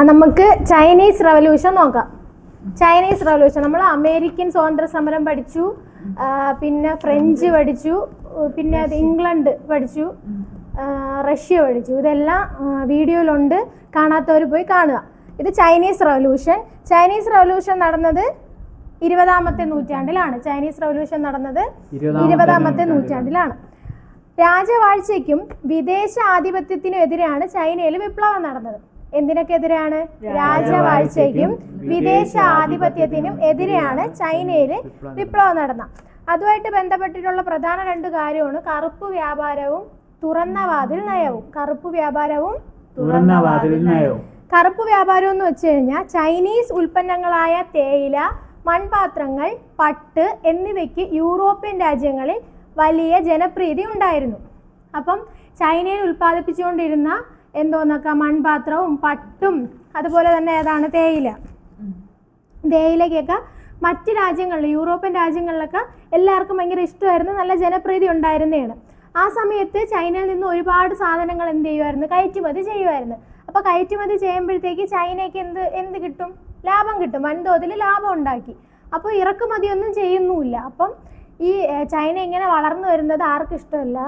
നമുക്ക് Chinese revolution നോക്കാം. Chinese revolution നമ്മൾ അമേരിക്കൻ സ്വാതന്ത്ര്യ സമരം പഠിച്ചു, പിന്നെ ഫ്രഞ്ച് പഠിച്ചു, പിന്നെ ഇംഗ്ലണ്ട് പഠിച്ചു, റഷ്യ പഠിച്ചു. ഇതെല്ലാം വീഡിയോയിലുണ്ട്, കാണാത്തവർ പോയി കാണുക. ഇത് ചൈനീസ് റവല്യൂഷൻ. ചൈനീസ് റവല്യൂഷൻ നടന്നത് 20ാമത്തെ നൂറ്റാണ്ടിലാണ്. ചൈനീസ് റവല്യൂഷൻ നടന്നത് 20ാമത്തെ നൂറ്റാണ്ടിലാണ്. രാജവാഴ്ചയ്ക്കും വിദേശ ആധിപത്യത്തിനും എതിരെയാണ് ചൈനയിൽ വിപ്ലവം നടന്നത്. എന്തിനൊക്കെ എതിരെയാണ്? രാജവാഴ്ചയ്ക്കും വിദേശ ആധിപത്യത്തിനും എതിരെയാണ് ചൈനയിൽ വിപ്ലവം നടന്നത്. അതുമായിട്ട് ബന്ധപ്പെട്ടിട്ടുള്ള പ്രധാന രണ്ട് കാര്യമാണ് കറുപ്പ് വ്യാപാരവും തുറന്ന വാതിൽ നയവും. കറുപ്പ് വ്യാപാരവും തുറന്ന വാതിൽ നയവും. കറുപ്പ് വ്യാപാരം എന്ന് വെച്ച് കഴിഞ്ഞാൽ ചൈനീസ് ഉൽപ്പന്നങ്ങളായ തേയില, മൺപാത്രങ്ങൾ, പട്ട് എന്നിവയ്ക്ക് യൂറോപ്യൻ രാജ്യങ്ങളിൽ വലിയ ജനപ്രീതി ഉണ്ടായിരുന്നു. അപ്പം ചൈനയിൽ ഉൽപ്പാദിപ്പിച്ചുകൊണ്ടിരുന്ന എന്തോന്നൊക്കെ മൺപാത്രവും പട്ടും അതുപോലെ തന്നെ ഏതാണ് തേയില. തേയിലയ്ക്കൊക്കെ മറ്റ് രാജ്യങ്ങളിൽ, യൂറോപ്യൻ രാജ്യങ്ങളിലൊക്കെ എല്ലാവർക്കും ഭയങ്കര ഇഷ്ടമായിരുന്നു, നല്ല ജനപ്രീതി ഉണ്ടായിരുന്നതാണ്. ആ സമയത്ത് ചൈനയിൽ നിന്ന് ഒരുപാട് സാധനങ്ങൾ എന്ത് ചെയ്യുമായിരുന്നു? കയറ്റുമതി ചെയ്യുമായിരുന്നു. അപ്പോൾ കയറ്റുമതി ചെയ്യുമ്പോഴത്തേക്ക് ചൈനയ്ക്ക് എന്ത് കിട്ടും? ലാഭം കിട്ടും, വൻതോതിൽ ലാഭം ഉണ്ടാക്കി. അപ്പോൾ ഇറക്കുമതിയൊന്നും ചെയ്യുന്നുമില്ല. അപ്പം ഈ ചൈന ഇങ്ങനെ വളർന്നു വരുന്നത് ആർക്കും ഇഷ്ടമല്ല?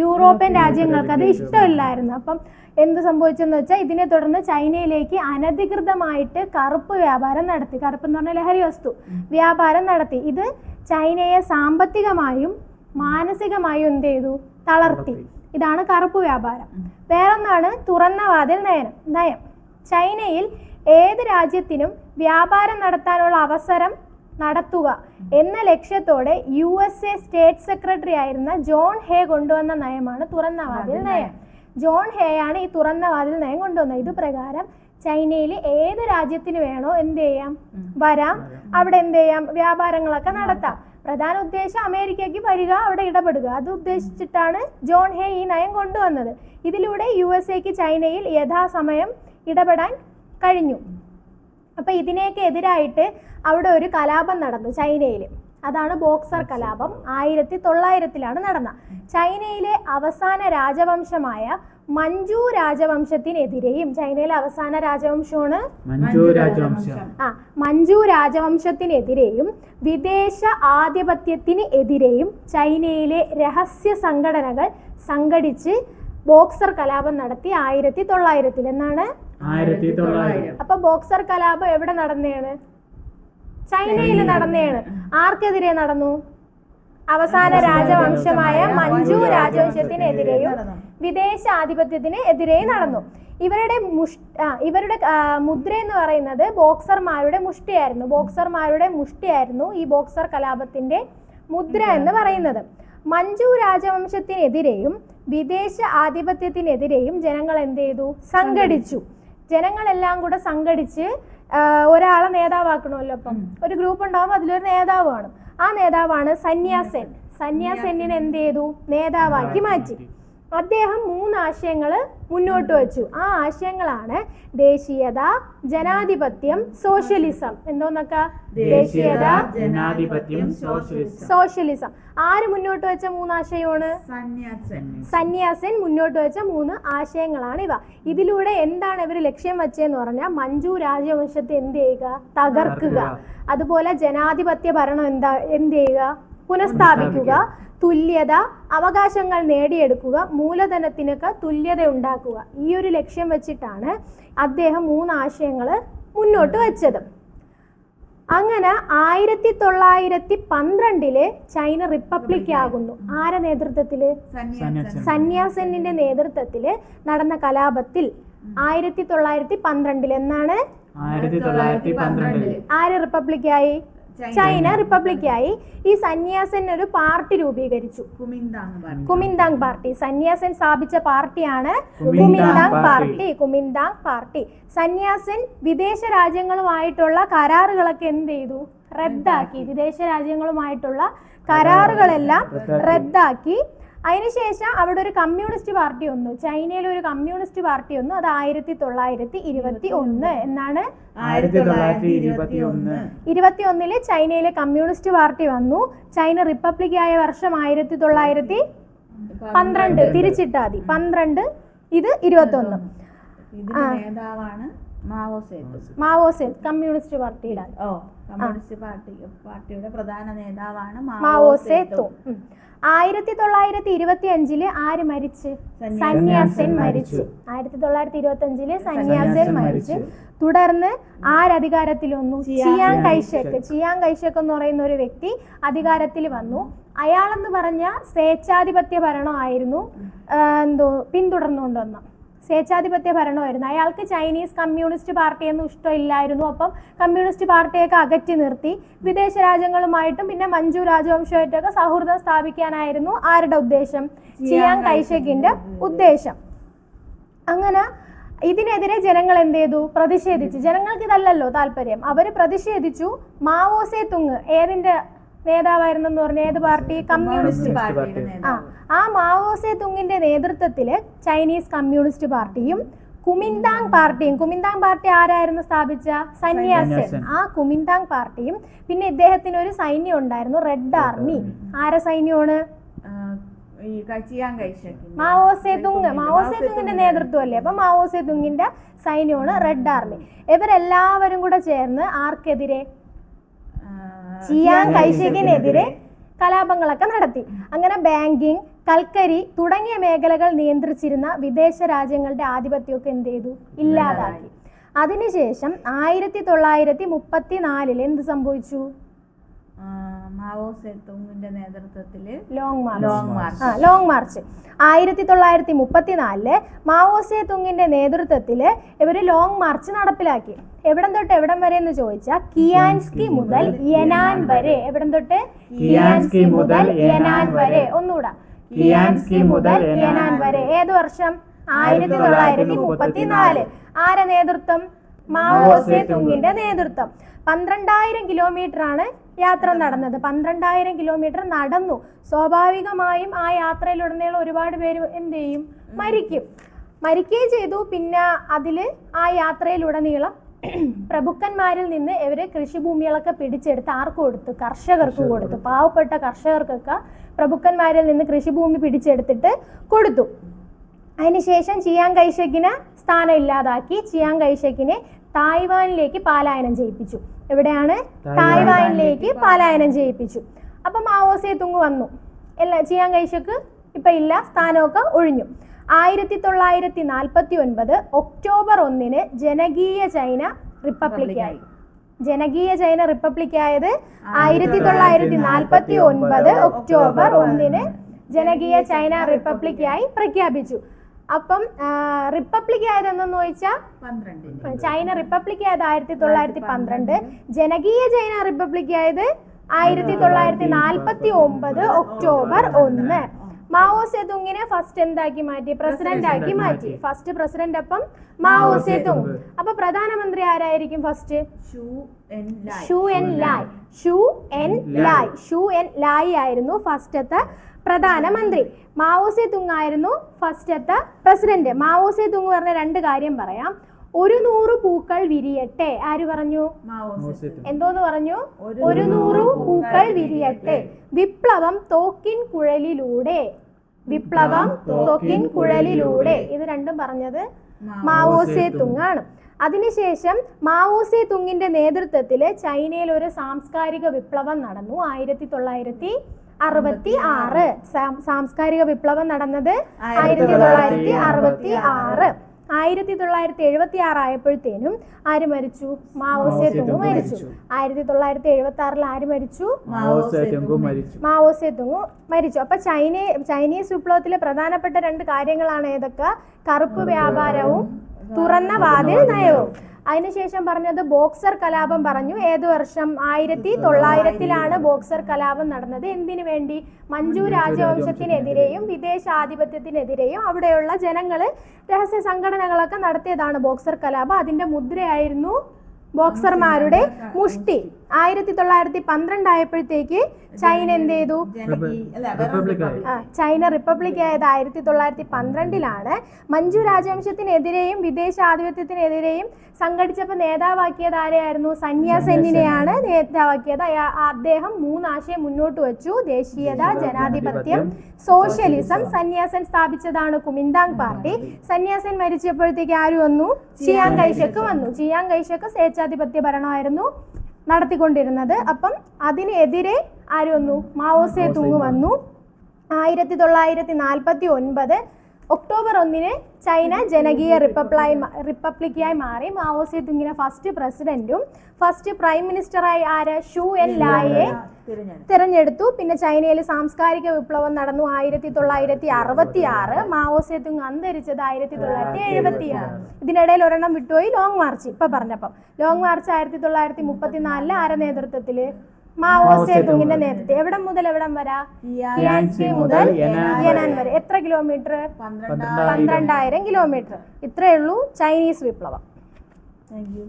യൂറോപ്യൻ രാജ്യങ്ങൾക്ക് അത് ഇഷ്ടമില്ലായിരുന്നു. അപ്പം എന്ത് സംഭവിച്ചെന്ന് വെച്ചാൽ ഇതിനെ തുടർന്ന് ചൈനയിലേക്ക് അനധികൃതമായിട്ട് കറുപ്പ് വ്യാപാരം നടത്തി. കറുപ്പ് എന്ന് പറഞ്ഞാൽ ലഹരി വസ്തു വ്യാപാരം നടത്തി. ഇത് ചൈനയെ സാമ്പത്തികമായും മാനസികമായും എന്ത് ചെയ്തു? തളർത്തി. ഇതാണ് കറുപ്പ് വ്യാപാരം. വേറൊന്നാണ് തുറന്ന വാതിൽ നയം. ചൈനയിൽ ഏത് രാജ്യത്തിനും വ്യാപാരം നടത്താനുള്ള അവസരം നടത്തുക എന്ന ലക്ഷ്യത്തോടെ USA സ്റ്റേറ്റ് സെക്രട്ടറി ആയിരുന്ന ജോൺ ഹേ കൊണ്ടുവന്ന നയമാണ് തുറന്ന വാതിൽ നയം. ജോൺ ഹേ ആണ് ഈ തുറന്ന വാതിൽ നയം കൊണ്ടുവന്നത്. ഇത് പ്രകാരം ചൈനയിൽ ഏത് രാജ്യത്തിന് വേണോ എന്ത് ചെയ്യാം? വരാം, അവിടെ എന്ത് ചെയ്യാം? വ്യാപാരങ്ങളൊക്കെ നടത്താം. പ്രധാന ഉദ്ദേശം അമേരിക്കയ്ക്ക് വരിക, അവിടെ ഇടപെടുക. അത് ഉദ്ദേശിച്ചിട്ടാണ് ജോൺ ഹേ ഈ നയം കൊണ്ടുവന്നത്. ഇതിലൂടെ USAക്ക് ചൈനയിൽ യഥാസമയം ഇടപെടാൻ കഴിഞ്ഞു. അപ്പം ഇതിനെയൊക്കെ എതിരായിട്ട് അവിടെ ഒരു കലാപം നടന്നു ചൈനയിൽ. അതാണ് ബോക്സർ കലാപം. 1900-ലാണ് നടന്നത്. ചൈനയിലെ അവസാന രാജവംശമായ മഞ്ചു രാജവംശത്തിനെതിരെയും, ചൈനയിലെ അവസാന രാജവംശമാണ് മഞ്ചു രാജവംശത്തിനെതിരെയും വിദേശ ആധിപത്യത്തിന് എതിരെയും ചൈനയിലെ രഹസ്യ സംഘടനകൾ സംഘടിച്ച് ബോക്സർ കലാപം നടത്തി 1900. എന്നാണ് 1900. അപ്പൊ ബോക്സർ കലാപം എവിടെ നടന്നതാണ്? ചൈനയിൽ നടന്നതാണ്. ആർക്കെതിരെ നടന്നു? അവസാന രാജവംശമായ മഞ്ചു രാജവംശത്തിനെതിരെയും വിദേശ ആധിപത്യത്തിന് എതിരെയും നടന്നു. ഇവരുടെ മുദ്ര എന്ന് പറയുന്നത് ബോക്സർമാരുടെ മുഷ്ടിയായിരുന്നു ഈ ബോക്സർ കലാപത്തിന്റെ മുദ്ര എന്ന് പറയുന്നത്. മഞ്ചു രാജവംശത്തിനെതിരെയും വിദേശ ആധിപത്യത്തിനെതിരെയും ജനങ്ങൾ എന്ത് ചെയ്തു? സംഘടിച്ചു. ജനങ്ങളെല്ലാം കൂടെ സംഘടിച്ച് ഒരാളെ നേതാവാക്കണമല്ലോ. അപ്പം ഒരു ഗ്രൂപ്പ് ഉണ്ടാവും, അതിലൊരു നേതാവ് കാണും. ആ നേതാവാണ് സന്യാസെൻ. സന്യാസെന്നിനെ എന്ത് ചെയ്തു? നേതാവാക്കി മാറ്റി. അദ്ദേഹം 3 ആശയങ്ങൾ മുന്നോട്ട് വെച്ചു. ആ ആശയങ്ങളാണ് ദേശീയത, ജനാധിപത്യം, സോഷ്യലിസം. എന്തോന്നൊക്കെ? ദേശീയത, ജനാധിപത്യം, സോഷ്യലിസം. ആര് മുന്നോട്ട് വെച്ച 3 ആശയമാണ്? സന്യാസൻ മുന്നോട്ട് വെച്ച 3 ആശയങ്ങളാണ് ഇവ. ഇതിലൂടെ എന്താണ് ഇവർ ലക്ഷ്യം വെച്ചതെന്ന് പറഞ്ഞാൽ മഞ്ചു രാജവംശത്തെ എന്ത് ചെയ്യുക? തകർക്കുക. അതുപോലെ ജനാധിപത്യ ഭരണം എന്ത് ചെയ്യുക? പുനഃസ്ഥാപിക്കുക. തുല്യത, അവകാശങ്ങൾ നേടിയെടുക്കുക, മൂലധനത്തിനൊക്കെ തുല്യത ഉണ്ടാക്കുക. ഈ ഒരു ലക്ഷ്യം വെച്ചിട്ടാണ് അദ്ദേഹം 3 ആശയങ്ങൾ മുന്നോട്ട് വെച്ചത്. അങ്ങനെ 1912 ചൈന റിപ്പബ്ലിക് ആകുന്നു. ആരെ നേതൃത്വത്തില്? സന്യാസെന്നിന്റെ നേതൃത്വത്തിൽ നടന്ന കലാപത്തിൽ 1912 എന്നാണ് 1912 ആര് റിപ്പബ്ലിക്കായി? ചൈന റിപ്പബ്ലിക്കായി. ഈ സന്യാസൻ ഒരു പാർട്ടി രൂപീകരിച്ചു, കുമിന്താങ് പാർട്ടി. സന്യാസൻ സ്ഥാപിച്ച പാർട്ടിയാണ് കുമിന്താങ് പാർട്ടി. സന്യാസൻ വിദേശ രാജ്യങ്ങളുമായിട്ടുള്ള കരാറുകളൊക്കെ എന്ത് ചെയ്തു? റദ്ദാക്കി. വിദേശ രാജ്യങ്ങളുമായിട്ടുള്ള കരാറുകളെല്ലാം റദ്ദാക്കി. അതിനുശേഷം അവിടെ ഒരു കമ്മ്യൂണിസ്റ്റ് പാർട്ടി വന്നു. ചൈനയിൽ ഒരു കമ്മ്യൂണിസ്റ്റ് പാർട്ടി വന്നു. അത് 1921 എന്നാണ് 1921 ചൈനയിലെ കമ്മ്യൂണിസ്റ്റ് പാർട്ടി വന്നു. ചൈന റിപ്പബ്ലിക് ആയ വർഷം 1912. തിരിച്ചിട്ടാതി 12, ഇത് 21. ഇതിന്റെ നേതാവാണ് മാവോ സേതു കമ്മ്യൂണിസ്റ്റ് പാർട്ടിയുടെ കമ്മ്യൂണിസ്റ്റ് പാർട്ടിയുടെ പ്രധാന നേതാവാണ് മാവോ സേതു. 1925 ആര് മരിച്ച്? സന്യാസൻ മരിച്ചു. 1925 സന്യാസൻ മരിച്ചു. തുടർന്ന് ആരധികാരത്തിൽ വന്നു? ചിയാങ് കൈഷക്ക്. ചിയാങ് കൈഷക്ക് എന്ന് പറയുന്ന ഒരു വ്യക്തി അധികാരത്തിൽ വന്നു. അയാളെന്ന് പറഞ്ഞ സ്വേച്ഛാധിപത്യ ഭരണമായിരുന്നു പിന്തുടർന്നുകൊണ്ടുവന്ന സ്വേച്ഛാധിപത്യ ഭരണമായിരുന്നു. അയാൾക്ക് ചൈനീസ് കമ്മ്യൂണിസ്റ്റ് പാർട്ടിയൊന്നും ഇഷ്ടമില്ലായിരുന്നു. അപ്പം കമ്മ്യൂണിസ്റ്റ് പാർട്ടിയൊക്കെ അകറ്റി നിർത്തി വിദേശ രാജ്യങ്ങളുമായിട്ടും പിന്നെ മഞ്ജു രാജവംശമായിട്ടൊക്കെ സൗഹൃദം സ്ഥാപിക്കാനായിരുന്നു ആരുടെ ഉദ്ദേശം? ചിയാങ് കൈഷക്കിന്റെ ഉദ്ദേശം. അങ്ങനെ ഇതിനെതിരെ ജനങ്ങൾ എന്ത് ചെയ്തു? പ്രതിഷേധിച്ചു. ജനങ്ങൾക്ക് ഇതല്ലല്ലോ താല്പര്യം, അവര് പ്രതിഷേധിച്ചു. മാവോ സേ തുങ് ഏതിന്റെ നേതാവായിരുന്നെന്ന് പറഞ്ഞ ഏത് പാർട്ടി? Communist party. ആ മാവോ സേ തുങ്ങിന്റെ നേതൃത്വത്തില് ചൈനീസ് കമ്മ്യൂണിസ്റ്റ് പാർട്ടിയും കുമിന്താങ് പാർട്ടിയും, കുമിന്താങ് പാർട്ടി ആരായിരുന്നു സ്ഥാപിച്ച? സന്യാസൻ. ആ കുമിന്താങ് പാർട്ടിയും പിന്നെ ഇദ്ദേഹത്തിന് ഒരു സൈന്യം ഉണ്ടായിരുന്നു, റെഡ് ആർമി. ആരെ സൈന്യമാണ്? മാവോ സേ തുങ്ങിന്റെ നേതൃത്വം അല്ലേ. അപ്പൊ മാവോ സേ തുങ്ങിന്റെ സൈന്യമാണ് റെഡ് ആർമി. ഇവരെല്ലാവരും കൂടെ ചേർന്ന് ആർക്കെതിരെ? ചിയാങ് കൈഷക്കിനെതിരെ കലാപങ്ങളൊക്കെ നടത്തി. അങ്ങനെ ബാങ്കിങ്, കൽക്കരി തുടങ്ങിയ മേഖലകൾ നിയന്ത്രിച്ചിരുന്ന വിദേശ രാജ്യങ്ങളുടെ ആധിപത്യമൊക്കെ എന്ത് ചെയ്തു? ഇല്ലാതാക്കി. അതിനുശേഷം 1934 എന്ത് സംഭവിച്ചു? മാവോ സേ തുങ്ങിന്റെ നേതൃത്വത്തില് ലോങ് മാർച്ച്. 1934 മാവോ സേ തുങ്ങിന്റെ നേതൃത്വത്തില് ഇവര് ലോങ് മാർച്ച് നടപ്പിലാക്കി. എവിടം തൊട്ട് എവിടം വരെ എന്ന് ചോദിച്ചാൽ കിയാൻസ്കി മുതൽ യനാൻ വരെ. എവിടം തൊട്ട്? കിയാൻസ്കി മുതൽ യനാൻ വരെ. ഒന്നുകൂടാ, കിയാൻസ്കി മുതൽ യനാൻ വരെ. ഏത് വർഷം? 1934. ആരെ നേതൃത്വം? മാവോ സേ തുങ്ങിന്റെ നേതൃത്വം. 12,000 കിലോമീറ്റർ ആണ് യാത്ര നടന്നത്. 12,000 കിലോമീറ്റർ നടന്നു. സ്വാഭാവികമായും ആ യാത്രയിലുടനീളം ഒരുപാട് പേര് എന്ത് ചെയ്യും? മരിക്കുകയും ചെയ്തു. പിന്നെ അതില് ആ യാത്രയിലുടനീളം പ്രഭുക്കന്മാരിൽ നിന്ന് ഇവര് കൃഷിഭൂമികളൊക്കെ പിടിച്ചെടുത്ത് ആർക്ക് കൊടുത്തു? കർഷകർക്ക് കൊടുത്തു. പാവപ്പെട്ട കർഷകർക്കൊക്കെ പ്രഭുക്കന്മാരിൽ നിന്ന് കൃഷിഭൂമി പിടിച്ചെടുത്തിട്ട് കൊടുത്തു. അതിനുശേഷം ചിയാങ് കൈഷക്കിന് സ്ഥാനം ഇല്ലാതാക്കി. ചിയാങ് കൈഷക്കിനെ തായ്വാനിലേക്ക് പലായനം ചെയ്യിപ്പിച്ചു. എവിടെയാണ്? തായ്വാനിലേക്ക് പലായനം ചെയ്യിപ്പിച്ചു. അപ്പൊ മാവോ സേ തുങ് വന്നു. ചിയാങ് കൈഷക്ക് ഇപ്പൊ ഇല്ല, സ്ഥാനമൊക്കെ ഒഴിഞ്ഞു. 1949 ഒക്ടോബർ 1 ജനകീയ ചൈന റിപ്പബ്ലിക്കായി. ജനകീയ ചൈന റിപ്പബ്ലിക്കായത് 1949 ഒക്ടോബർ 1 ജനകീയ ചൈന റിപ്പബ്ലിക്കായി പ്രഖ്യാപിച്ചു. അപ്പം റിപ്പബ്ലിക് ആയത് എന്തെന്ന് ചോദിച്ചാൽ ചൈന റിപ്പബ്ലിക് ആയത് 1912, ജനകീയ ചൈന റിപ്പബ്ലിക് ആയത് 1949 ഒക്ടോബർ 1. മാവോ സേ തുങ്ങിനെ ഫസ്റ്റ് എന്താക്കി മാറ്റി? പ്രസിഡന്റ് ആക്കി മാറ്റി. ഫസ്റ്റ് പ്രസിഡന്റ് അപ്പം മാവോ സേ തുങ്. അപ്പൊ പ്രധാനമന്ത്രി ആരായിരിക്കും ഫസ്റ്റ്? ഷു എൻ ലായ് ആയിരുന്നു ഫസ്റ്റത്തെ പ്രധാനമന്ത്രി. മാവോ സേ തുങ് ആയിരുന്നു ഫസ്റ്റത്തെ പ്രസിഡന്റ്. മാവോ സേ തുങ് പറഞ്ഞ രണ്ട് കാര്യം പറയാം. 100 പൂക്കൾ വിരിയട്ടെ. ആര് പറഞ്ഞു? എന്തോന്ന് പറഞ്ഞു? 100 പൂക്കൾ വിരിയട്ടെ. വിപ്ലവം തോക്കിൻ കുഴലിലൂടെ. ഇത് രണ്ടും പറഞ്ഞത് മാവോ സേ തുങ് ആണ്. അതിനുശേഷം മാവോ സേ തുങ്ങിന്റെ നേതൃത്വത്തിൽ ചൈനയിൽ ഒരു സാംസ്കാരിക വിപ്ലവം നടന്നു. 1966 സാംസ്കാരിക വിപ്ലവം നടന്നത് 1966. 1976 ആയപ്പോഴത്തേനും ആര് മരിച്ചു? മാവോ സേ തുങ് മരിച്ചു. 1976 ആര് മരിച്ചു? മാവോ സേ തുങ് മരിച്ചു. അപ്പൊ ചൈനീസ് വിപ്ലവത്തിലെ പ്രധാനപ്പെട്ട രണ്ട് കാര്യങ്ങളാണ് ഏതൊക്കെ? കറുപ്പ് വ്യാപാരവും തുറന്ന വാതിൽ നയവും. അതിനുശേഷം പറഞ്ഞത് ബോക്സർ കലാപം പറഞ്ഞു. ഏത് വർഷം? 1900 ബോക്സർ കലാപം നടന്നത്. എന്തിനു വേണ്ടി? മഞ്ജു രാജവംശത്തിനെതിരെയും വിദേശാധിപത്യത്തിനെതിരെയും അവിടെയുള്ള ജനങ്ങള് രഹസ്യ സംഘടനകളൊക്കെ നടത്തിയതാണ് ബോക്സർ കലാപം. അതിന്റെ മുദ്രയായിരുന്നു ബോക്സർമാരുടെ മുഷ്ടി. 1912 ആയപ്പോഴത്തേക്ക് ചൈന എന്ത് ചെയ്തു? ചൈന റിപ്പബ്ലിക് ആയത് 1912 മഞ്ജു രാജവംശത്തിനെതിരെയും വിദേശാധിപത്യത്തിനെതിരെയും സംഘടിച്ചപ്പോൾ നേതാവാക്കിയത് ആരെയായിരുന്നു? സന്യാസെന്നിനെയാണ് നേതാവാക്കിയത്. അദ്ദേഹം 3 ആശയം മുന്നോട്ട് വെച്ചു: ദേശീയത, ജനാധിപത്യം, സോഷ്യലിസം. സന്യാസൻ സ്ഥാപിച്ചതാണ് Kuomintang party. സന്യാസൻ മരിച്ചപ്പോഴത്തേക്ക് ആര് വന്നു? ചിയാങ് കൈഷക്ക് വന്നു. ചിയാങ് കൈഷക്ക് സ്വേച്ഛാധിപത്യ ഭരണമായിരുന്നു നടത്തിക്കൊണ്ടിരുന്നത്. അപ്പം അതിനെതിരെ ആര് വന്നു? മാവോ സേ തുങ് വന്നു. 1949 ഒക്ടോബർ 1 ചൈന ജനകീയ റിപ്പബ്ലിക്കായി മാറി. മാവോ സേ തുങ്ങിനെ ഫസ്റ്റ് പ്രസിഡന്റും ഫസ്റ്റ് പ്രൈം മിനിസ്റ്ററായി ആര്? ഷു എൻ ലായെ തിരഞ്ഞെടുത്തു. പിന്നെ ചൈനയിൽ സാംസ്കാരിക വിപ്ലവം നടന്നു 1966. മാവോ സേ തുങ് അന്തരിച്ചത് 1976. ഇതിനിടയിൽ ഒരെണ്ണം വിട്ടുപോയി, ലോങ് മാർച്ച്. ഇപ്പൊ പറഞ്ഞപ്പം ലോങ് മാർച്ച് 1934 ആരുടെ നേതൃത്വത്തില്? മാവോ സേ തുങ്ങിന്റെ നേതൃത്വം. എവിടം മുതൽ എവിടം വരെ? യാൻസി മുതൽ യനാൻ വരെ. എത്ര കിലോമീറ്റർ? 12,000 കിലോമീറ്റർ. ഇത്രയേ ഉള്ളൂ ചൈനീസ് വിപ്ലവം. Thank you.